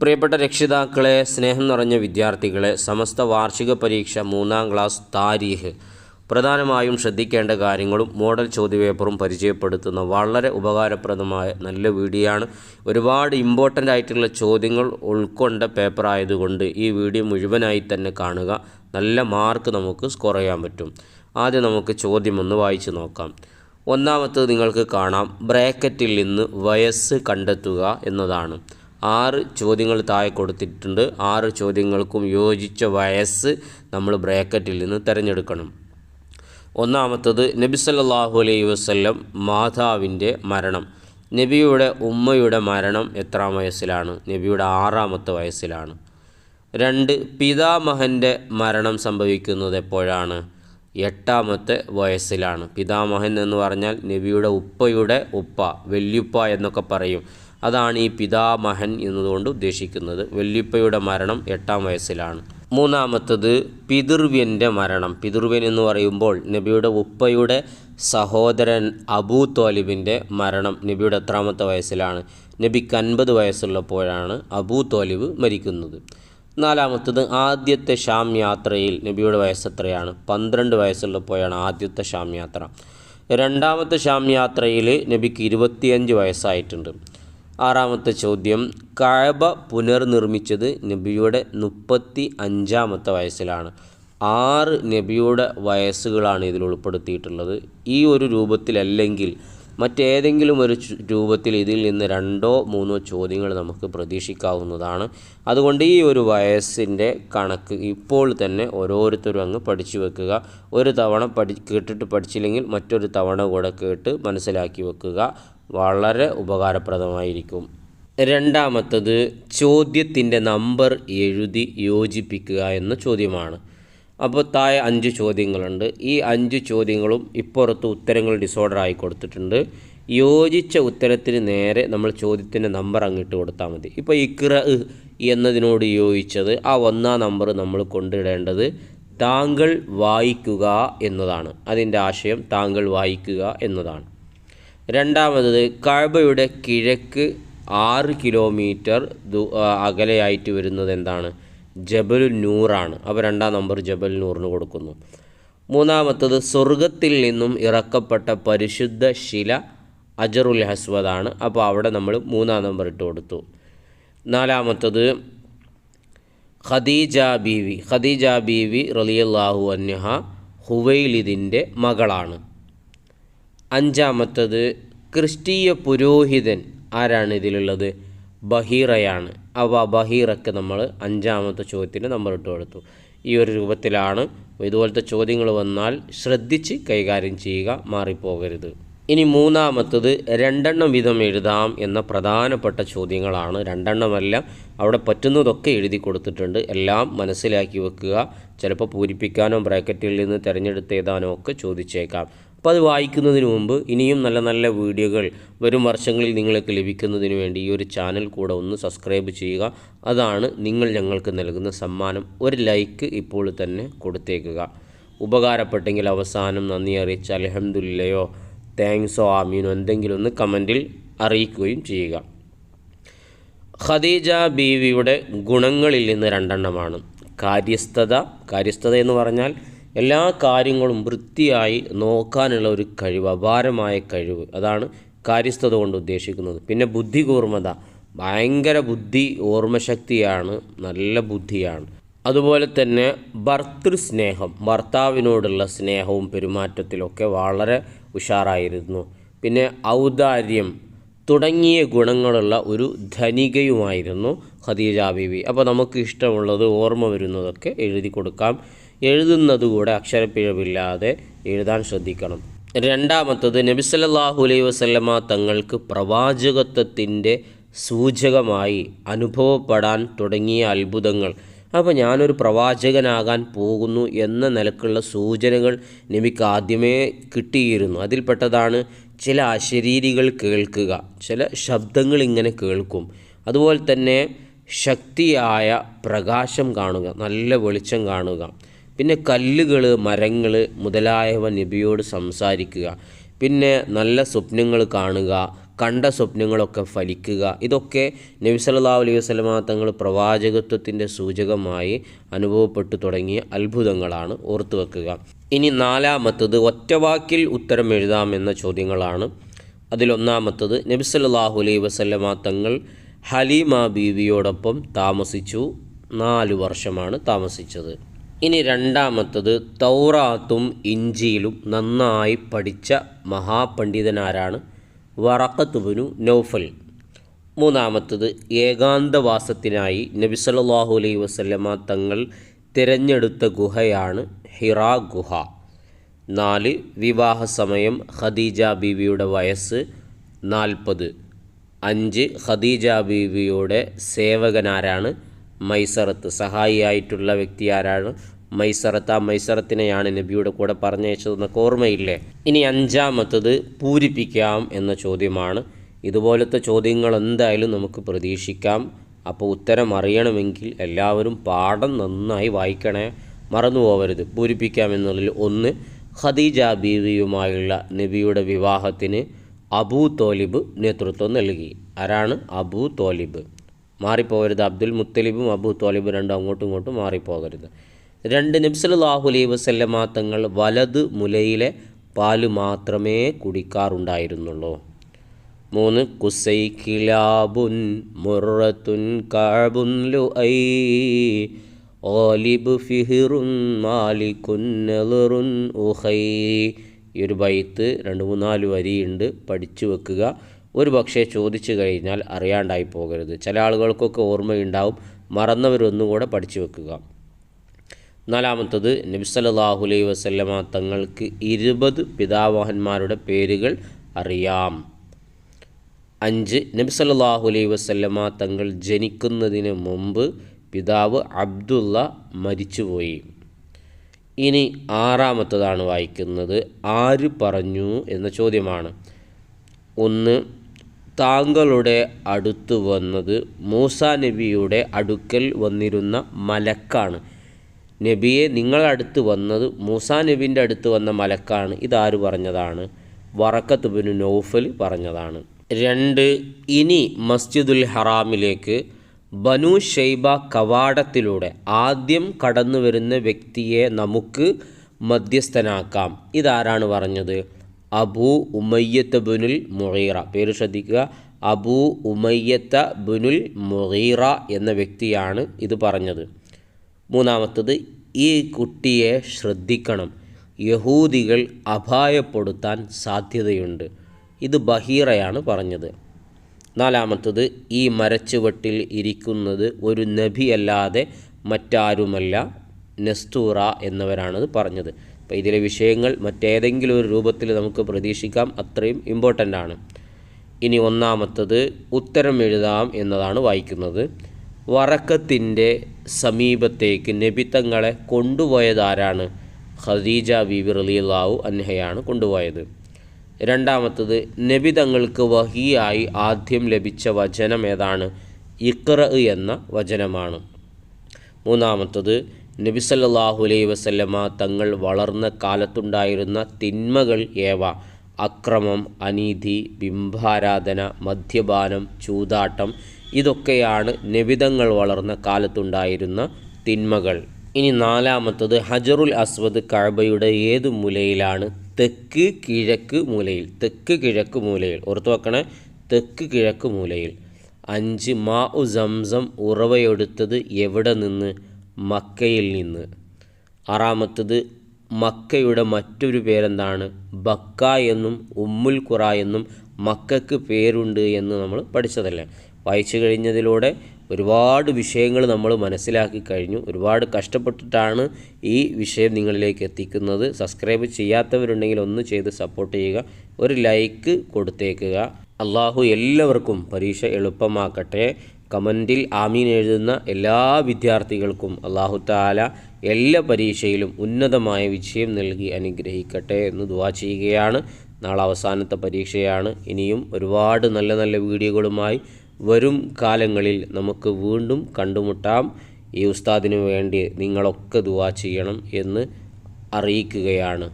പ്രിയപ്പെട്ട രക്ഷിതാക്കളെ, സ്നേഹം നിറഞ്ഞ വിദ്യാർത്ഥികളെ, സമസ്ത വാർഷിക പരീക്ഷ 3ാം ക്ലാസ് താരീഖ് പ്രധാനമായും ശ്രദ്ധിക്കേണ്ട കാര്യങ്ങളും മോഡൽ ചോദ്യപേപ്പറും പരിചയപ്പെടുത്തുന്ന വളരെ ഉപകാരപ്രദമായ നല്ല വീഡിയോ ആണ്. ഒരുപാട് ഇമ്പോർട്ടൻ്റ് ആയിട്ടുള്ള ചോദ്യങ്ങൾ ഉൾക്കൊണ്ട പേപ്പർ ആയതുകൊണ്ട് ഈ വീഡിയോ മുഴുവനായി തന്നെ കാണുക. നല്ല മാർക്ക് നമുക്ക് സ്കോർ ചെയ്യാൻ പറ്റും. ആദ്യം നമുക്ക് ചോദ്യം ഒന്ന് വായിച്ച് നോക്കാം. ഒന്നാമത്തേത് നിങ്ങൾക്ക് കാണാം, ബ്രാക്കറ്റിൽ നിന്ന് വയസ്സ് കണ്ടെത്തുക എന്നതാണ്. 6 ചോദ്യങ്ങൾ താഴെ കൊടുത്തിട്ടുണ്ട്. 6 ചോദ്യങ്ങൾക്കും യോജിച്ച വയസ്സ് നമ്മൾ ബ്രാക്കറ്റിൽ നിന്ന് തിരഞ്ഞെടുക്കണം. ഒന്നാമത്തത്, നബി സല്ലല്ലാഹു അലൈഹി വസല്ലം മാതാവിൻ്റെ മരണം. നബിയുടെ ഉമ്മയുടെ മരണം എത്രാം വയസ്സിലാണ്? നബിയുടെ 6ാമത്തെ വയസ്സിലാണ്. 2, പിതാമഹൻ്റെ മരണം സംഭവിക്കുന്നത് എപ്പോഴാണ്? 8ാമത്തെ വയസ്സിലാണ്. പിതാമഹൻ എന്ന് പറഞ്ഞാൽ നബിയുടെ ഉപ്പയുടെ ഉപ്പ, വല്യുപ്പ എന്നൊക്കെ പറയും. അതാണ് ഈ പിതാമഹൻ എന്നതുകൊണ്ട് ഉദ്ദേശിക്കുന്നത്. വല്യുപ്പയുടെ മരണം 8ാം വയസ്സിലാണ്. 3ാമത്തത്, പിതൃവ്യൻ്റെ മരണം. പിതൃവ്യൻ എന്ന് പറയുമ്പോൾ നബിയുടെ ഉപ്പയുടെ സഹോദരൻ അബൂ ത്വാലിബിൻ്റെ മരണം നബിയുടെ എത്രാമത്തെ വയസ്സിലാണ്? നബിക്ക് 50 വയസ്സുള്ളപ്പോഴാണ് അബൂ ത്വാലിബ് മരിക്കുന്നത്. 4ാമത്തത്, ആദ്യത്തെ ഷാം യാത്രയിൽ നബിയുടെ വയസ്സ് എത്രയാണ്? 12 വയസ്സുള്ളപ്പോഴാണ് ആദ്യത്തെ ഷാം യാത്ര. 2ാമത്തെ ഷാം യാത്രയിൽ നബിക്ക് 25 വയസ്സായിട്ടുണ്ട്. 6ാമത്തെ ചോദ്യം, കഅബ പുനർനിർമ്മിച്ചത് നബിയുടെ 35ാമത്തെ വയസ്സിലാണ്. 6 നബിയുടെ വയസ്സുകളാണ് ഇതിൽ ഉൾപ്പെടുത്തിയിട്ടുള്ളത്. ഈ ഒരു രൂപത്തിലല്ലെങ്കിൽ മറ്റേതെങ്കിലും ഒരു രൂപത്തിൽ ഇതിൽ നിന്ന് 2ഓ 3ഓ ചോദ്യങ്ങൾ നമുക്ക് പ്രതീക്ഷിക്കാവുന്നതാണ്. അതുകൊണ്ട് ഈ ഒരു വയസ്സിൻ്റെ കണക്ക് ഇപ്പോൾ തന്നെ ഓരോരുത്തരും അങ്ങ് പഠിച്ചു വെക്കുക. ഒരു തവണ കേട്ടിട്ട് പഠിച്ചില്ലെങ്കിൽ മറ്റൊരു തവണ കൂടെ കേട്ട് മനസ്സിലാക്കി വെക്കുക. വളരെ ഉപകാരപ്രദമായിരിക്കും. 2ാമത്തത്, ചോദ്യത്തിൻ്റെ നമ്പർ എഴുതി യോജിപ്പിക്കുക എന്ന ചോദ്യമാണ്. അപ്പോൾ താഴെ 5 ചോദ്യങ്ങളുണ്ട്. ഈ 5 ചോദ്യങ്ങളും ഇപ്പുറത്ത് ഉത്തരങ്ങൾ ഡിസോർഡറായി കൊടുത്തിട്ടുണ്ട്. യോജിച്ച ഉത്തരത്തിന് നേരെ നമ്മൾ ചോദ്യത്തിൻ്റെ നമ്പർ അങ്ങിട്ട് കൊടുത്താൽ മതി. ഇപ്പോൾ ഇഖ്റ എന്നതിനോട് യോജിച്ചത് ആ 1ാം നമ്പർ നമ്മൾ കൊണ്ടിടേണ്ടത് താങ്കൾ വായിക്കുക എന്നതാണ്. അതിൻ്റെ ആശയം താങ്കൾ വായിക്കുക എന്നതാണ്. 2ാമത്, കഅബയുടെ കിഴക്ക് 6 കിലോമീറ്റർ അകലെയായിട്ട് വരുന്നത് എന്താണ്? ജബലുൻ നൂറാണ്. അപ്പോൾ 2ാം നമ്പർ ജബൽ നൂറിന് കൊടുക്കുന്നു. 3ാമത്തത്, സ്വർഗത്തിൽ നിന്നും ഇറക്കപ്പെട്ട പരിശുദ്ധ ശില അജറുൽ അസ്വദാണ്. അപ്പോൾ അവിടെ നമ്മൾ 3ാം നമ്പർ ഇട്ട് കൊടുത്തു. 4ാമത്തത്, ഖദീജ ബീവി റളിയല്ലാഹു അൻഹ ഹുവൈലിദിൻ്റെ മകളാണ്. 5ാമത്തത്, ക്രിസ്തീയ പുരോഹിതൻ ആരാണ് ഇതിലുള്ളത്? ബഹീറയാണ്. അപ്പോൾ ബഹീറയ്ക്ക് നമ്മൾ 5ാമത്തെ ചോദ്യത്തിന് നമ്പർ ഇട്ട് കൊടുത്തു. ഈ ഒരു രൂപത്തിലാണ്. ഇതുപോലത്തെ ചോദ്യങ്ങൾ വന്നാൽ ശ്രദ്ധിച്ച് കൈകാര്യം ചെയ്യുക, മാറിപ്പോകരുത്. ഇനി 3ാമത്തത്, 2 വീതം എഴുതാം എന്ന പ്രധാനപ്പെട്ട ചോദ്യങ്ങളാണ്. 2 അവിടെ പറ്റുന്നതൊക്കെ എഴുതി കൊടുത്തിട്ടുണ്ട്. എല്ലാം മനസ്സിലാക്കി വെക്കുക. ചിലപ്പോൾ പൂരിപ്പിക്കാനോ ബ്രാക്കറ്റിൽ നിന്ന് തിരഞ്ഞെടുത്ത് എഴുതാനോ ഒക്കെ ചോദിച്ചേക്കാം. അപ്പോൾ അത് വായിക്കുന്നതിന് മുമ്പ് ഇനിയും നല്ല നല്ല വീഡിയോകൾ വരും വർഷങ്ങളിൽ നിങ്ങൾക്ക് ലഭിക്കുന്നതിന് വേണ്ടി ഈ ഒരു ചാനൽ കൂടെ ഒന്ന് സബ്സ്ക്രൈബ് ചെയ്യുക. അതാണ് നിങ്ങൾ ഞങ്ങൾക്ക് നൽകുന്ന സമ്മാനം. ഒരു ലൈക്ക് ഇപ്പോൾ തന്നെ കൊടുത്തേക്കുക. ഉപകാരപ്പെട്ടെങ്കിൽ അവസാനം നന്ദി അറിയിച്ച് അൽഹംദുലില്ലയോ താങ്ക്സോ ആമീനോ എന്തെങ്കിലും ഒന്ന് കമൻറ്റിൽ അറിയിക്കുകയും ചെയ്യുക. ഖദീജ ബീവിയുടെ ഗുണങ്ങളിൽ നിന്ന് 2 കാര്യസ്ഥത എന്ന് പറഞ്ഞാൽ എല്ലാ കാര്യങ്ങളും വൃത്തിയായി നോക്കാനുള്ള ഒരു കഴിവ്, അപാരമായ കഴിവ്. അതാണ് കാര്യസ്ഥത കൊണ്ട് ഉദ്ദേശിക്കുന്നത്. പിന്നെ ബുദ്ധികൂർമ്മത, ഭയങ്കര ബുദ്ധി, ഓർമ്മശക്തിയാണ്, നല്ല ബുദ്ധിയാണ്. അതുപോലെ തന്നെ ഭർതൃസ്നേഹം, ഭർത്താവിനോടുള്ള സ്നേഹവും പെരുമാറ്റത്തിലൊക്കെ വളരെ ഉഷാറായിരുന്നു. പിന്നെ ഔദാര്യം തുടങ്ങിയ ഗുണങ്ങളുള്ള ഒരു ധനികയുമായിരുന്നു ഖദീജ ബീവി. അപ്പോൾ നമുക്ക് ഇഷ്ടമുള്ളത് ഓർമ്മ വരുന്നതൊക്കെ എഴുതി കൊടുക്കാം. എഴുതുന്നത് കൂടെ അക്ഷരപ്പിഴവില്ലാതെ എഴുതാൻ ശ്രദ്ധിക്കണം. 2ാമത്തത്, നബി സല്ലല്ലാഹു അലൈഹി വസല്ലമ തങ്ങൾക്ക് പ്രവാചകത്വത്തിൻ്റെ സൂചകമായി അനുഭവപ്പെടാൻ തുടങ്ങിയ അത്ഭുതങ്ങൾ. അപ്പോൾ ഞാനൊരു പ്രവാചകനാകാൻ പോകുന്നു എന്ന നിലക്കുള്ള സൂചനകൾ നബിക്ക് ആദ്യമേ കിട്ടിയിരുന്നു. അതിൽപ്പെട്ടതാണ് ചില അശരീരികൾ കേൾക്കുക, ചില ശബ്ദങ്ങൾ ഇങ്ങനെ കേൾക്കും. അതുപോലെ തന്നെ ശക്തിയായ പ്രകാശം കാണുക, നല്ല വെളിച്ചം കാണുക. പിന്നെ കല്ലുകൾ, മരങ്ങൾ മുതലായവ നബിയോട് സംസാരിക്കുക. പിന്നെ നല്ല സ്വപ്നങ്ങൾ കാണുക, കണ്ട സ്വപ്നങ്ങളൊക്കെ ഫലിക്കുക, ഇതൊക്കെ നബി സല്ലല്ലാഹു അലൈഹി വസല്ലമ തങ്ങൾ പ്രവാചകത്വത്തിൻ്റെ സൂചകമായി അനുഭവപ്പെട്ടു തുടങ്ങിയ അത്ഭുതങ്ങളാണ്. ഓർത്തു വെക്കുക. ഇനി നാലാമത്തത് ഒറ്റവാക്കിൽ ഉത്തരം എഴുതാമെന്ന ചോദ്യങ്ങളാണ്. അതിലൊന്നാമത്തത് നബി സല്ലല്ലാഹു അലൈഹി വസല്ലമ തങ്ങൾ ഹലീമ ബീവിയോടൊപ്പം താമസിച്ചു. 4 വർഷമാണ് താമസിച്ചത്. ഇനി രണ്ടാമത്തത് തൗറാത്തും ഇഞ്ചീലും നന്നായി പഠിച്ച മഹാപണ്ഡിതനാരാണ്? വറഖത്ത് ഇബ്നു നൗഫൽ. മൂന്നാമത്തത് ഏകാന്തവാസത്തിനായി നബി സല്ലല്ലാഹു അലൈഹി വസല്ലമ തങ്ങൾ തിരഞ്ഞെടുത്ത ഗുഹയാണ് ഹിറാ ഗുഹ. 4 വിവാഹ സമയം ഖദീജ ബീവിയുടെ വയസ്സ് 40. 5 ഖദീജ ബീവിയുടെ സേവകനാരാണ്? മൈസറത്ത്. സഹായിയായിട്ടുള്ള വ്യക്തി ആരാണ്? മൈസറത്ത്. ആ മൈസറത്തിനെയാണ് നബിയുടെ കൂടെ പറഞ്ഞയച്ചതെന്നൊക്കെ ഓർമ്മയില്ലേ? ഇനി അഞ്ചാമത്തത് പൂരിപ്പിക്കാം എന്ന ചോദ്യമാണ്. ഇതുപോലത്തെ ചോദ്യങ്ങൾ എന്തായാലും നമുക്ക് പ്രതീക്ഷിക്കാം. അപ്പോൾ ഉത്തരം അറിയണമെങ്കിൽ എല്ലാവരും പാഠം നന്നായി വായിക്കണേ, മറന്നു പോകരുത്. പൂരിപ്പിക്കാം എന്നുള്ളതിൽ 1 ഖദീജ ബീവിയുമായുള്ള നബിയുടെ വിവാഹത്തിന് അബൂ തോലിബ് നേതൃത്വം നൽകി. ആരാണ്? അബൂ തോലിബ്. മാറിപ്പോകരുത്. അബ്ദുൽ മുത്തലിബും അബൂ തോലിബ് രണ്ടും അങ്ങോട്ടും ഇങ്ങോട്ടും മാറിപ്പോകരുത്. 2 നബി സല്ലല്ലാഹു അലൈഹി വസല്ലമ തങ്ങൾ വലത് മുലയിലെ പാല് മാത്രമേ കുടിക്കാറുണ്ടായിരുന്നുള്ളൂ. 3 കുസൈ കിലാബുൻ മുറത്തുൻ കഅബുൻ ലുഐ ഗാലിബ് ഫിഹ്റുൻ മാലികുൻ നളറുൻ ഉഖൈ. ഈ ഒരു ബൈത്ത് 2-3-4 വരിയുണ്ട്, പഠിച്ചു വെക്കുക. ഒരു പക്ഷേ ചോദിച്ചു കഴിഞ്ഞാൽ അറിയാണ്ടായി പോകരുത്. ചില ആളുകൾക്കൊക്കെ ഓർമ്മയുണ്ടാവും, മറന്നവരൊന്നുകൂടെ പഠിച്ചു വെക്കുക. 4 നബി സല്ലല്ലാഹു അലൈഹി വസല്ലമ തങ്ങൾക്ക് 20 പിതാമഹന്മാരുടെ പേരുകൾ അറിയാം. 5 നബി സല്ലല്ലാഹു അലൈഹി വസല്ലമ തങ്ങൾ ജനിക്കുന്നതിന് മുമ്പ് പിതാവ് അബ്ദുള്ള മരിച്ചുപോയി. ഇനി 6 വായിക്കുന്നത്. ആര് പറഞ്ഞു എന്ന ചോദ്യമാണ്. 1 താങ്കളുടെ അടുത്ത് വന്നത് മൂസാ നബിയുടെ അടുക്കൽ വന്നിരുന്ന മലക്കാണ്. നബിയെ, നിങ്ങളടുത്ത് വന്നത് മൂസാ നബിൻ്റെ അടുത്ത് വന്ന മലക്കാണ്. ഇതാര് പറഞ്ഞതാണ്? വറഖത്ത് ഇബ്നു നൗഫൽ പറഞ്ഞതാണ്. 2 ഇനി മസ്ജിദുൽ ഹറാമിലേക്ക് ബനു ഷൈബ കവാടത്തിലൂടെ ആദ്യം കടന്നു വരുന്ന വ്യക്തിയെ നമുക്ക് മധ്യസ്ഥനാക്കാം. ഇതാരാണ് പറഞ്ഞത്? അബൂ ഉമയ്യത്ത് ബിനുൽ മുഗീറ. പേര് ശ്രദ്ധിക്കുക, അബൂ ഉമയ്യത്ത് ബിനുൽ മുഗീറ എന്ന വ്യക്തിയാണ് ഇത് പറഞ്ഞത്. 3 ഈ കുട്ടിയെ ശ്രദ്ധിക്കണം, യഹൂദികൾ അപായപ്പെടുത്താൻ സാധ്യതയുണ്ട്. ഇത് ബഹീറയാണ് പറഞ്ഞത്. 4 ഈ മരച്ചുവട്ടിൽ ഇരിക്കുന്നത് ഒരു നബിയല്ലാതെ മറ്റാരുമല്ല, നസ്തൂറ എന്നവരാണത് പറഞ്ഞത്. അപ്പോൾ ഇതിലെ വിഷയങ്ങൾ മറ്റേതെങ്കിലും ഒരു രൂപത്തിൽ നമുക്ക് പ്രതീക്ഷിക്കാം, അത്രയും ഇമ്പോർട്ടൻ്റ് ആണ്. ഇനി 1 ഉത്തരം എഴുതാം എന്നതാണ് വായിക്കുന്നത്. വറഖത്തിൻ്റെ സമീപത്തേക്ക് നബി തങ്ങളെ കൊണ്ടുപോയതാരാണ്? ഖദീജ ബീബി റളിയല്ലാഹു അൻഹയാണ് കൊണ്ടുപോയത്. 2 നബി തങ്ങൾക്ക് വഹിയായി ആദ്യം ലഭിച്ച വചനം ഏതാണ്? ഇഖ്റ എന്ന വചനമാണ്. 3 നബി സല്ലല്ലാഹു അലൈഹി വസല്ലമ തങ്ങൾ വളർന്ന കാലത്തുണ്ടായിരുന്ന തിന്മകൾ ഏവ? അക്രമം, അനീതി, ബിംബാരാധന, മദ്യപാനം, ചൂതാട്ടം, ഇതൊക്കെയാണ് നബിതങ്ങൾ വളർന്ന കാലത്തുണ്ടായിരുന്ന തിന്മകൾ. ഇനി 4 ഹജറുൽ അസ്വദ് കഅബയുടെ ഏത് മൂലയിലാണ്? തെക്ക് കിഴക്ക് മൂലയിൽ. തെക്ക് കിഴക്ക് മൂലയിൽ, ഓർത്തു വെക്കണേ, തെക്ക് കിഴക്ക് മൂലയിൽ. 5 മാഉ സംസം ഉറവയെടുത്തത് എവിടെ നിന്ന്? മക്കയിൽ നിന്ന്. 6 മക്കയുടെ മറ്റൊരു പേരെന്താണ്? ബക്ക എന്നും ഉമ്മുൽ ഖുറ എന്നും മക്കയ്ക്ക് പേരുണ്ട് എന്ന് നമ്മൾ പഠിച്ചതല്ലേ. വായിച്ചു കഴിഞ്ഞതിലൂടെ ഒരുപാട് വിഷയങ്ങൾ നമ്മൾ മനസ്സിലാക്കി കഴിഞ്ഞു. ഒരുപാട് കഷ്ടപ്പെട്ടിട്ടാണ് ഈ വിഷയം നിങ്ങളിലേക്ക് എത്തിക്കുന്നത്. സബ്സ്ക്രൈബ് ചെയ്യാത്തവരുണ്ടെങ്കിൽ ഒന്ന് ചെയ്ത് സപ്പോർട്ട് ചെയ്യുക, ഒരു ലൈക്ക് കൊടുത്തേക്കുക. അള്ളാഹു എല്ലാവർക്കും പരീക്ഷ എളുപ്പമാക്കട്ടെ. കമൻറ്റിൽ ആമീൻ എഴുതുന്ന എല്ലാ വിദ്യാർത്ഥികൾക്കും അള്ളാഹു തആല എല്ലാ പരീക്ഷയിലും ഉന്നതമായ വിജയം നൽകി അനുഗ്രഹിക്കട്ടെ എന്ന് ദുആ ചെയ്യുകയാണ്. നാളെ അവസാനത്തെ പരീക്ഷയാണ്. ഇനിയും ഒരുപാട് നല്ല നല്ല വീഡിയോകളുമായി വരും കാലങ്ങളിൽ നമുക്ക് വീണ്ടും കണ്ടുമുട്ടാം. ഈ ഉസ്താദിനു വേണ്ടി നിങ്ങളൊക്കെ ദുആ ചെയ്യണം എന്ന് അറിയിക്കുകയാണ്.